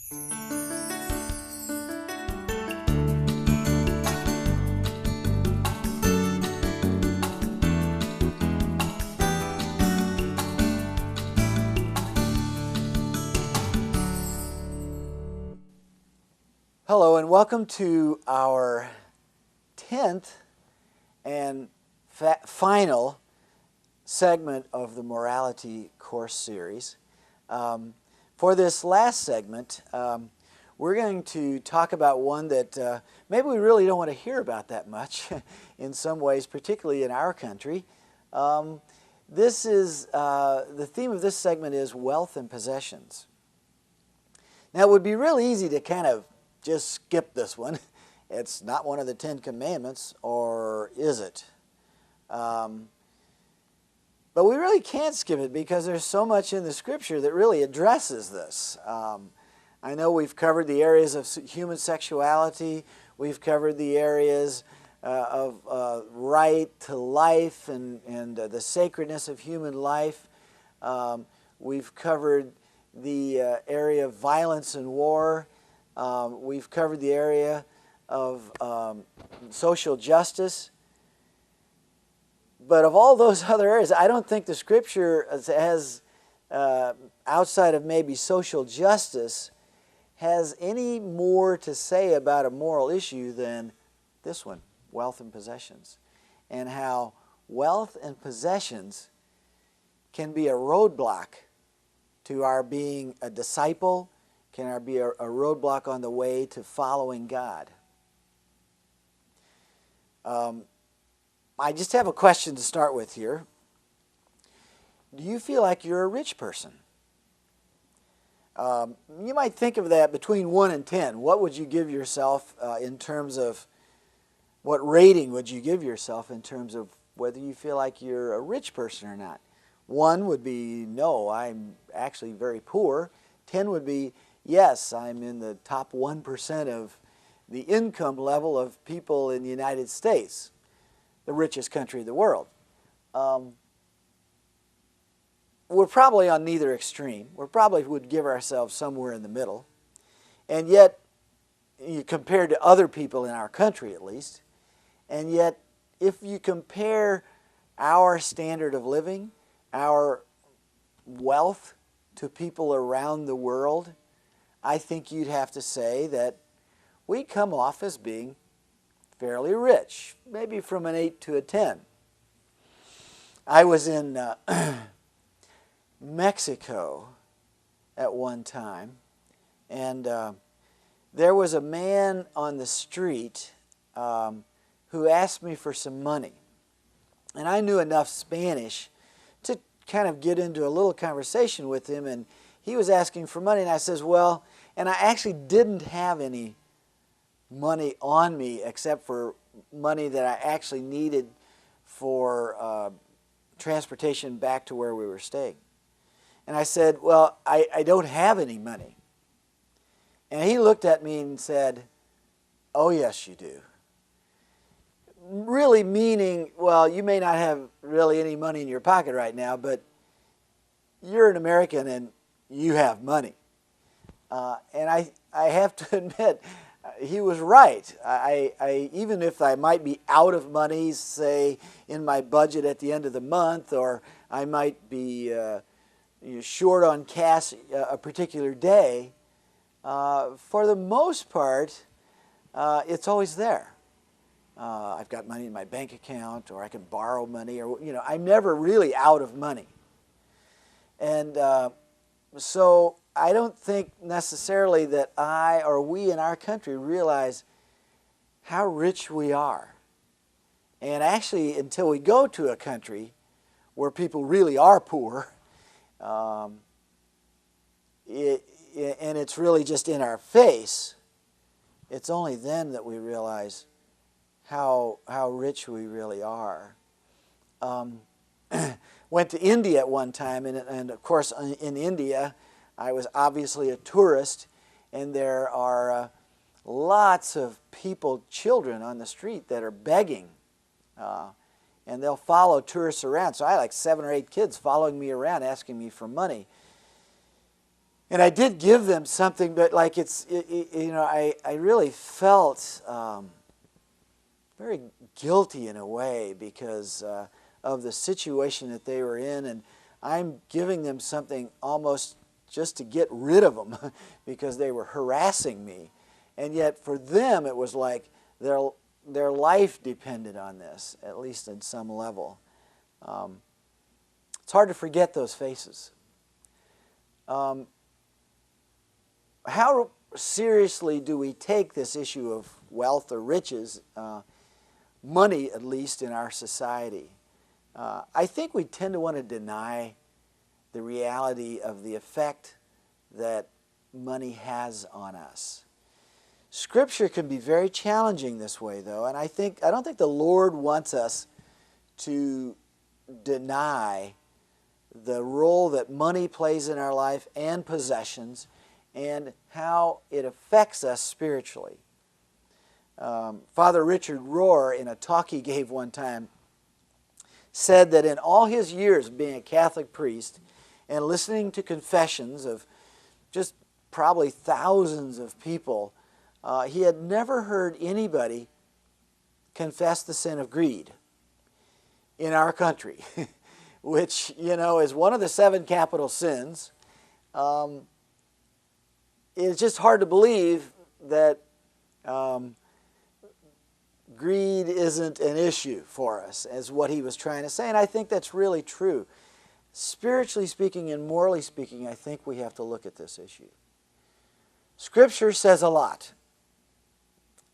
Hello and welcome to our 10th and final segment of the Morality course series. For this last segment, we're going to talk about one that maybe we really don't want to hear about that much in some ways, particularly in our country. The theme of this segment is wealth and possessions. Now it would be real easy to kind of just skip this one. It's not one of the 10 Commandments, or is it? But we really can't skip it because there's so much in the Scripture that really addresses this. I know we've covered the areas of human sexuality. We've covered the areas of right to life and the sacredness of human life. We've covered the area of violence and war. We've covered the area of social justice. But of all those other areas, I don't think the Scripture has, outside of maybe social justice, has any more to say about a moral issue than this one, wealth and possessions, and how wealth and possessions can be a roadblock to our being a disciple, can be a roadblock on the way to following God. I just have a question to start with here. Do you feel like you're a rich person? You might think of that between 1 and 10. What would you give yourself in terms of, what rating would you give yourself in terms of whether you feel like you're a rich person or not? 1 would be, no, I'm actually very poor. 10 would be, yes, I'm in the top 1% of the income level of people in the United States, the richest country in the world. We're probably on neither extreme. We probably would give ourselves somewhere in the middle. And yet, compared to other people in our country at least, and yet if you compare our standard of living, our wealth to people around the world, I think you'd have to say that we come off as being fairly rich, maybe from an 8 to a 10. I was in Mexico at one time, and there was a man on the street who asked me for some money. And I knew enough Spanish to kind of get into a little conversation with him, and he was asking for money, and I says, well, and I actually didn't have any money on me except for money that I actually needed for transportation back to where we were staying. And I said, well, I don't have any money. And he looked at me and said, oh, yes, you do. Really meaning, well, you may not have really any money in your pocket right now, but you're an American and you have money. And I have to admit, he was right. Even if I might be out of money, say, in my budget at the end of the month, or I might be short on cash a particular day, for the most part, it's always there. I've got money in my bank account, or I can borrow money, or I'm never really out of money. And so I don't think necessarily that I or we in our country realize how rich we are. And actually, until we go to a country where people really are poor, and it's really just in our face, it's only then that we realize how rich we really are. Went to India at one time, and of course in India I was obviously a tourist, and there are lots of people, children on the street that are begging, and they'll follow tourists around. So I had like 7 or 8 kids following me around asking me for money. And I did give them something, but like I really felt very guilty in a way because of the situation that they were in, and I'm giving them something almost just to get rid of them because they were harassing me. And yet for them it was like their life depended on this, at least at some level. It's hard to forget those faces. How seriously do we take this issue of wealth or riches, money at least, in our society? I think we tend to want to deny the reality of the effect that money has on us. Scripture can be very challenging this way, though, and I don't think the Lord wants us to deny the role that money plays in our life and possessions and how it affects us spiritually. Father Richard Rohr, in a talk he gave one time, said that in all his years being a Catholic priest and listening to confessions of just probably thousands of people, he had never heard anybody confess the sin of greed in our country, which, is one of the 7 capital sins. It's just hard to believe that greed isn't an issue for us, as what he was trying to say, and I think that's really true. Spiritually speaking and morally speaking, I think we have to look at this issue. Scripture says a lot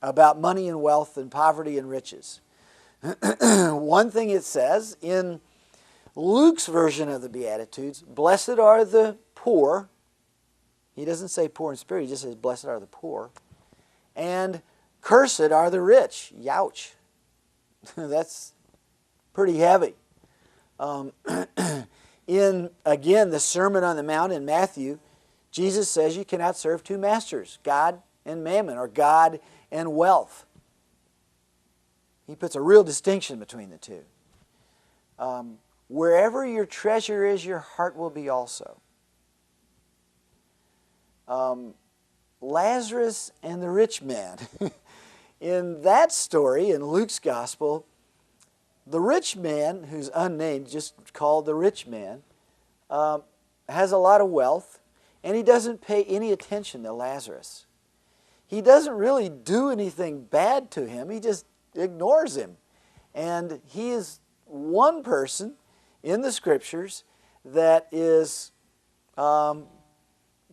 about money and wealth and poverty and riches. One thing it says in Luke's version of the Beatitudes, blessed are the poor. He doesn't say poor in spirit, he just says blessed are the poor. And cursed are the rich. Youch. That's pretty heavy. In, again, the Sermon on the Mount in Matthew, Jesus says you cannot serve 2 masters, God and mammon, or God and wealth. He puts a real distinction between the two. Wherever your treasure is, your heart will be also. Lazarus and the rich man. In that story, in Luke's Gospel, the rich man, who's unnamed, just called the rich man, has a lot of wealth, and he doesn't pay any attention to Lazarus. He doesn't really do anything bad to him, he just ignores him. And he is one person in the Scriptures that is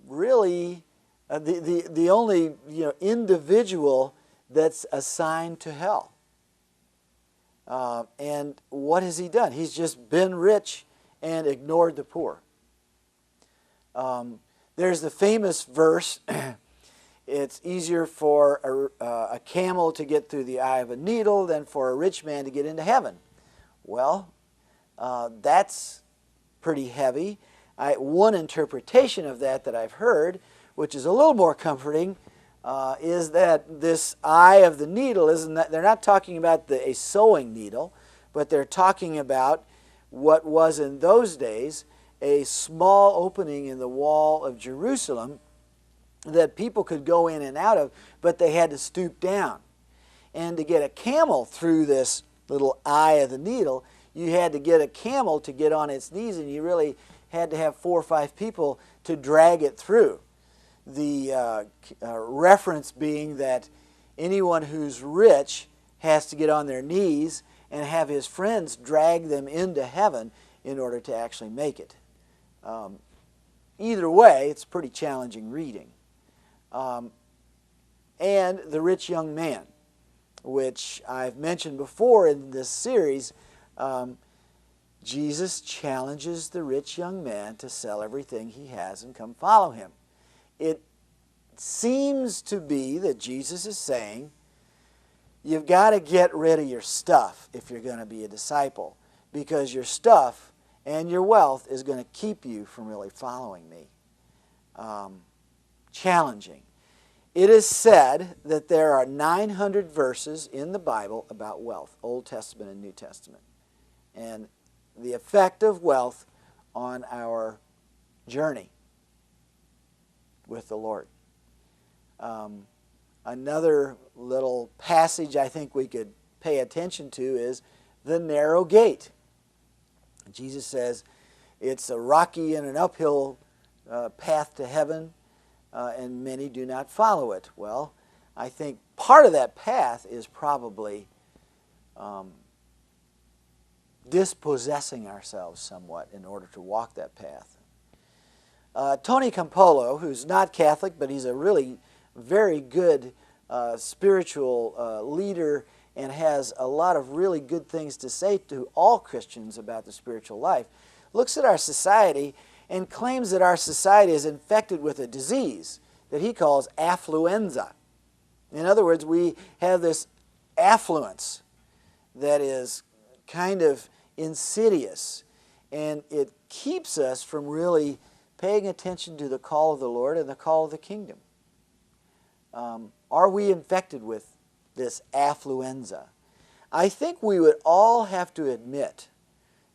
really the only individual that's assigned to hell. And what has he done? He's just been rich and ignored the poor. There's the famous verse, it's easier for a camel to get through the eye of a needle than for a rich man to get into heaven. Well, that's pretty heavy. One interpretation of that I've heard, which is a little more comforting, is that this eye of the needle isn't that they're not talking about a sewing needle, but they're talking about what was in those days a small opening in the wall of Jerusalem that people could go in and out of, but they had to stoop down. And to get a camel through this little eye of the needle, you had to get a camel to get on its knees, and you really had to have 4 or 5 people to drag it through. The reference being that anyone who's rich has to get on their knees and have his friends drag them into heaven in order to actually make it. Either way, it's pretty challenging reading. And the rich young man, which I've mentioned before in this series, Jesus challenges the rich young man to sell everything he has and come follow him. It seems to be that Jesus is saying, you've got to get rid of your stuff if you're going to be a disciple, because your stuff and your wealth is going to keep you from really following me. Challenging. It is said that there are 900 verses in the Bible about wealth, Old Testament and New Testament, and the effect of wealth on our journey. with the Lord. Another little passage I think we could pay attention to is the narrow gate. Jesus says it's a rocky and an uphill path to heaven, and many do not follow it. Well, I think part of that path is probably dispossessing ourselves somewhat in order to walk that path. Tony Campolo, who's not Catholic, but he's a really very good spiritual leader and has a lot of really good things to say to all Christians about the spiritual life, looks at our society and claims that our society is infected with a disease that he calls affluenza. In other words, we have this affluence that is kind of insidious, and it keeps us from really paying attention to the call of the Lord and the call of the kingdom. Are we infected with this affluenza? I think we would all have to admit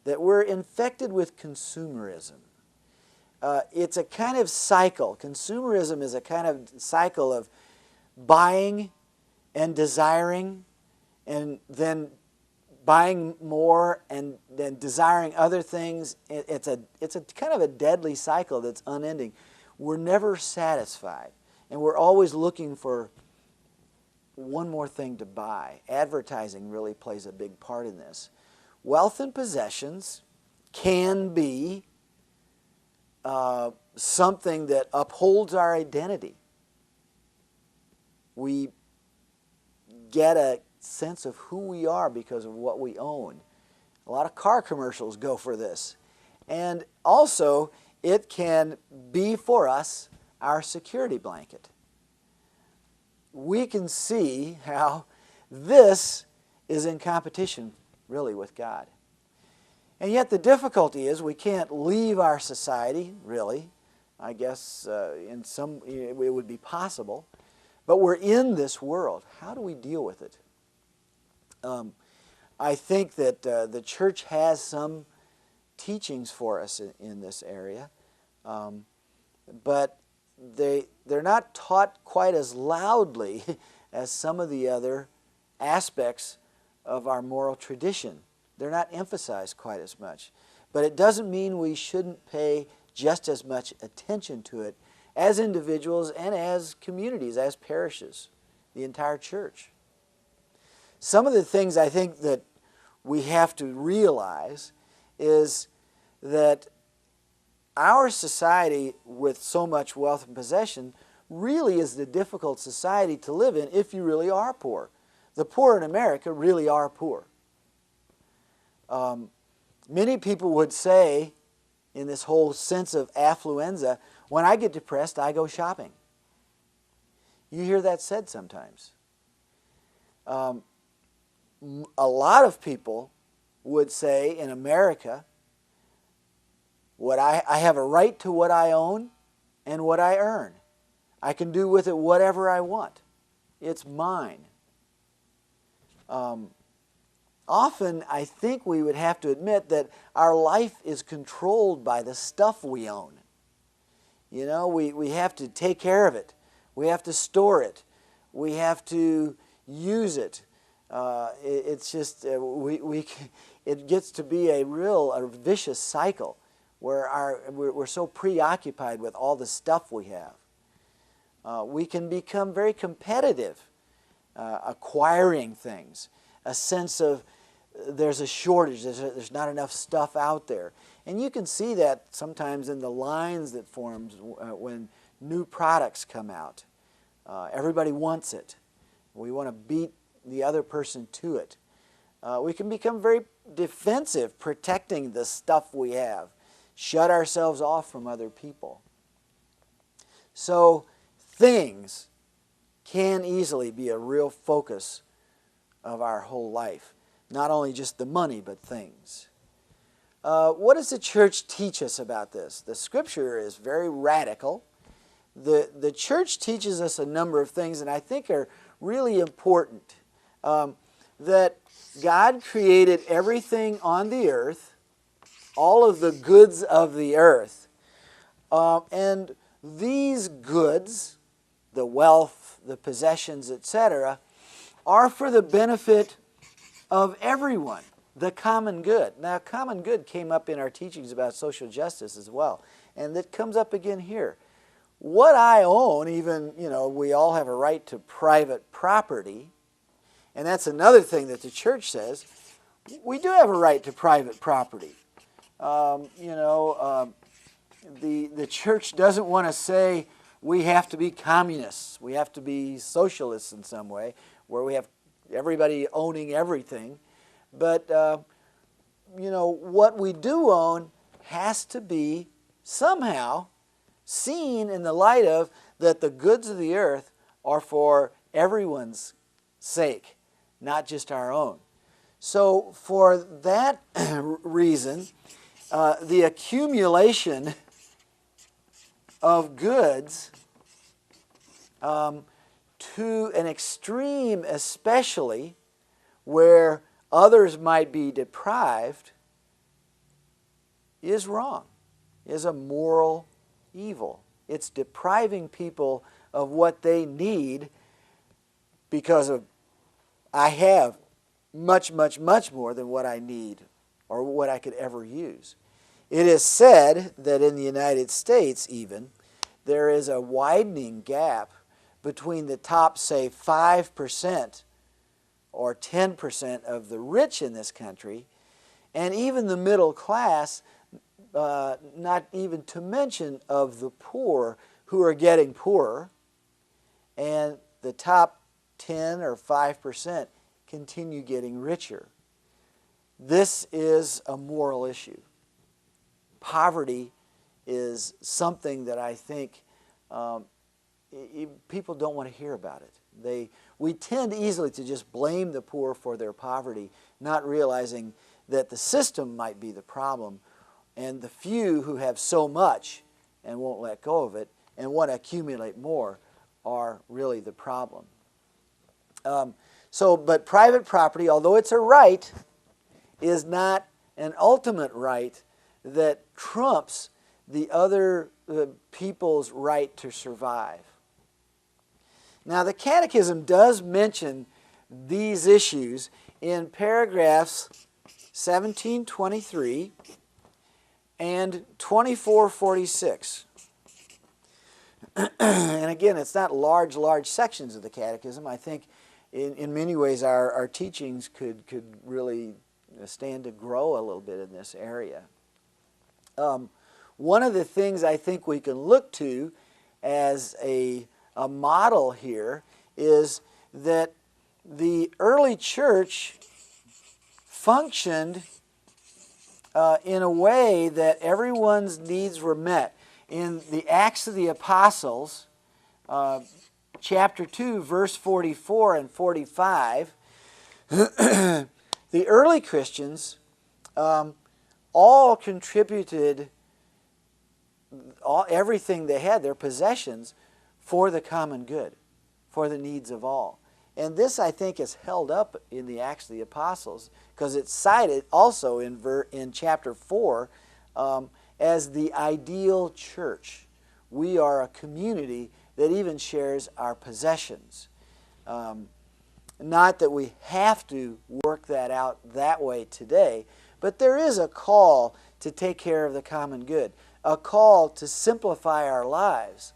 that we're infected with consumerism. It's a kind of cycle. Consumerism is a kind of cycle of buying and desiring, and then buying more and then desiring other things. It's a kind of a deadly cycle that's unending. We're never satisfied, and we're always looking for one more thing to buy. Advertising really plays a big part in this. Wealth and possessions can be something that upholds our identity. We get a sense of who we are because of what we own. A lot of car commercials go for this. And also, it can be for us our security blanket. We can see how this is in competition, really, with God. And yet the difficulty is we can't leave our society, really. I guess in some it would be possible. But we're in this world. How do we deal with it? I think that the church has some teachings for us in this area, but they're not taught quite as loudly as some of the other aspects of our moral tradition. They're not emphasized quite as much. But it doesn't mean we shouldn't pay just as much attention to it as individuals and as communities, as parishes, the entire church. Some of the things I think that we have to realize is that our society with so much wealth and possession really is the difficult society to live in if you really are poor. The poor in America really are poor. Many people would say, in this whole sense of affluenza, when I get depressed, I go shopping. You hear that said sometimes. A lot of people would say in America, I have a right to what I own and what I earn. I can do with it whatever I want. It's mine. Often, I think we would have to admit that our life is controlled by the stuff we own. You know, we have to take care of it. We have to store it. We have to use it. It's just, it gets to be a vicious cycle where we're so preoccupied with all the stuff we have. We can become very competitive, acquiring things. A sense of there's a shortage, there's not enough stuff out there. And you can see that sometimes in the lines that forms when new products come out. Everybody wants it. We want to beat the other person to it. We can become very defensive, protecting the stuff we have, shut ourselves off from other people. So things can easily be a real focus of our whole life. Not only just the money, but things. What does the church teach us about this? The Scripture is very radical. The church teaches us a number of things, and I think are really important. That God created everything on the earth, all of the goods of the earth, and these goods, the wealth, the possessions, etc., are for the benefit of everyone, the common good. Now, common good came up in our teachings about social justice as well, and it comes up again here. What I own, even, we all have a right to private property, and that's another thing that the church says. We do have a right to private property. The church doesn't want to say we have to be communists, we have to be socialists in some way, where we have everybody owning everything. But, what we do own has to be somehow seen in the light of that the goods of the earth are for everyone's sake, not just our own. So for that reason, the accumulation of goods to an extreme, especially where others might be deprived, is wrong, is a moral evil. It's depriving people of what they need because of, I have much, much, much more than what I need or what I could ever use. It is said that in the United States even, there is a widening gap between the top, say, 5% or 10% of the rich in this country and even the middle class, not even to mention of the poor who are getting poorer, and the top 10 or 5% continue getting richer. This is a moral issue. Poverty is something that I think people don't want to hear about it. We tend easily to just blame the poor for their poverty, not realizing that the system might be the problem, and the few who have so much and won't let go of it and want to accumulate more are really the problem. But private property, although it's a right, is not an ultimate right that trumps the other people's right to survive. Now, the Catechism does mention these issues in paragraphs 1723 and 2446. And again, it's not large sections of the Catechism. I think in many ways our teachings could really stand to grow a little bit in this area. One of the things I think we can look to as a model here is that the early church functioned in a way that everyone's needs were met. In the Acts of the Apostles, chapter 2, verse 44 and 45, the early Christians all contributed everything they had, their possessions, for the common good, for the needs of all. And this, I think, is held up in the Acts of the Apostles because it's cited also in chapter 4 as the ideal church. We are a community that even shares our possessions. Not that we have to work that out that way today, but there is a call to take care of the common good, a call to simplify our lives.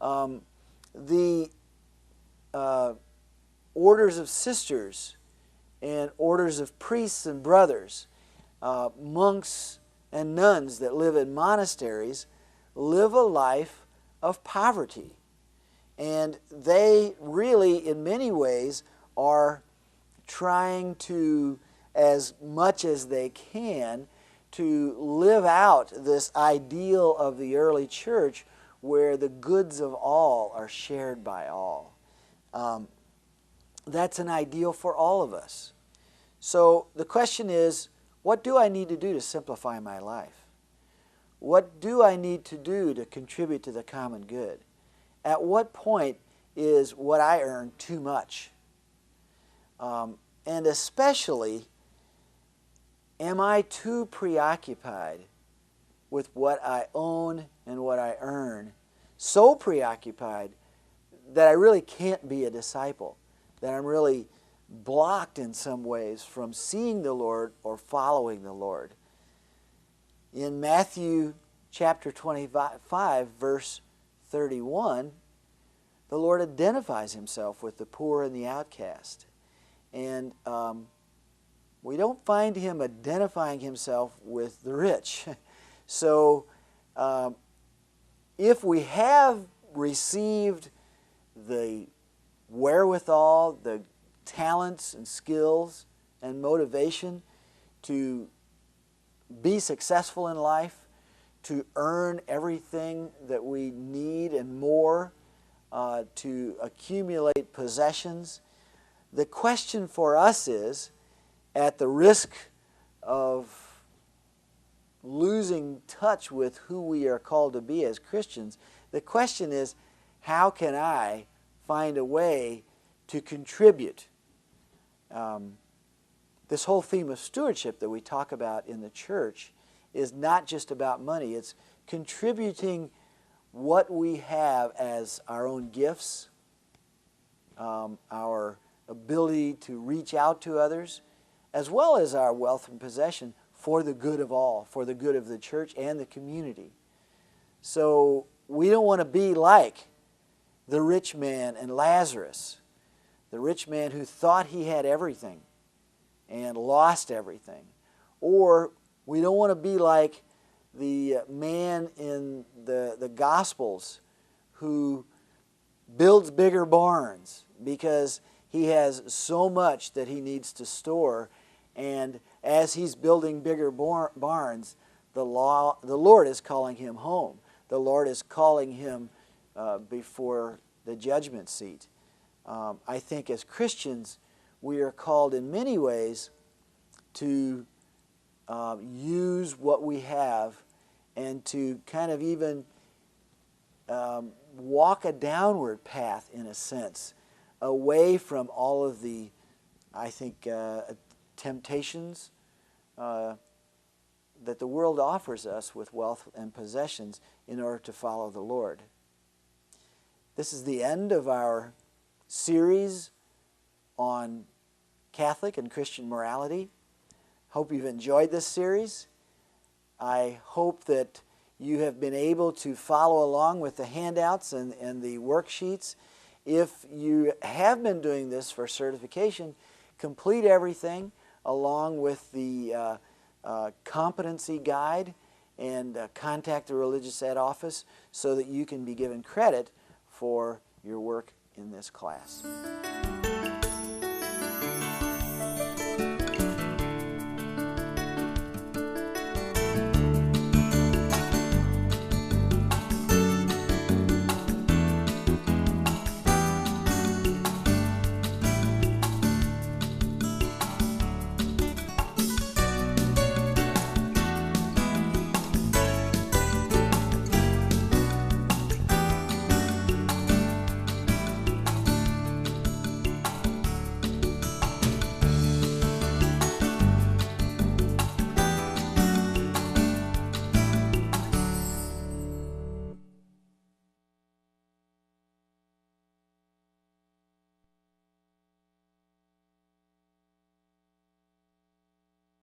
The orders of sisters and orders of priests and brothers, monks and nuns that live in monasteries, live a life of poverty. And they really, in many ways, are trying to, as much as they can, to live out this ideal of the early church where the goods of all are shared by all. That's an ideal for all of us. So the question is, what do I need to do to simplify my life? What do I need to do to contribute to the common good? At what point is what I earn too much? And especially, am I too preoccupied with what I own and what I earn so preoccupied that I really can't be a disciple, that I'm really blocked in some ways from seeing the Lord or following the Lord. In Matthew chapter 25, verse 31, the Lord identifies himself with the poor and the outcast. And we don't find him identifying himself with the rich. So if we have received the wherewithal, the talents and skills and motivation to be successful in life, to earn everything that we need and more, to accumulate possessions, the question for us is, at the risk of losing touch with who we are called to be as Christians, the question is, how can I find a way to contribute? This whole theme of stewardship that we talk about in the church is not just about money. It's contributing what we have as our own gifts, our ability to reach out to others, as well as our wealth and possession for the good of all, for the good of the church and the community. So we don't want to be like the rich man and Lazarus, the rich man who thought he had everything and lost everything. Or we don't want to be like the man in the Gospels who builds bigger barns because he has so much that he needs to store. And as he's building bigger barns, the Lord is calling him home. The Lord is calling him before the judgment seat. I think as Christians, we are called in many ways to use what we have and to kind of even walk a downward path, in a sense, away from all of the, I think, temptations that the world offers us with wealth and possessions in order to follow the Lord. This is the end of our series on Catholic and Christian morality. Hope you've enjoyed this series. I hope that you have been able to follow along with the handouts and the worksheets. If you have been doing this for certification, complete everything along with the competency guide and contact the Religious Ed office so that you can be given credit for your work in this class.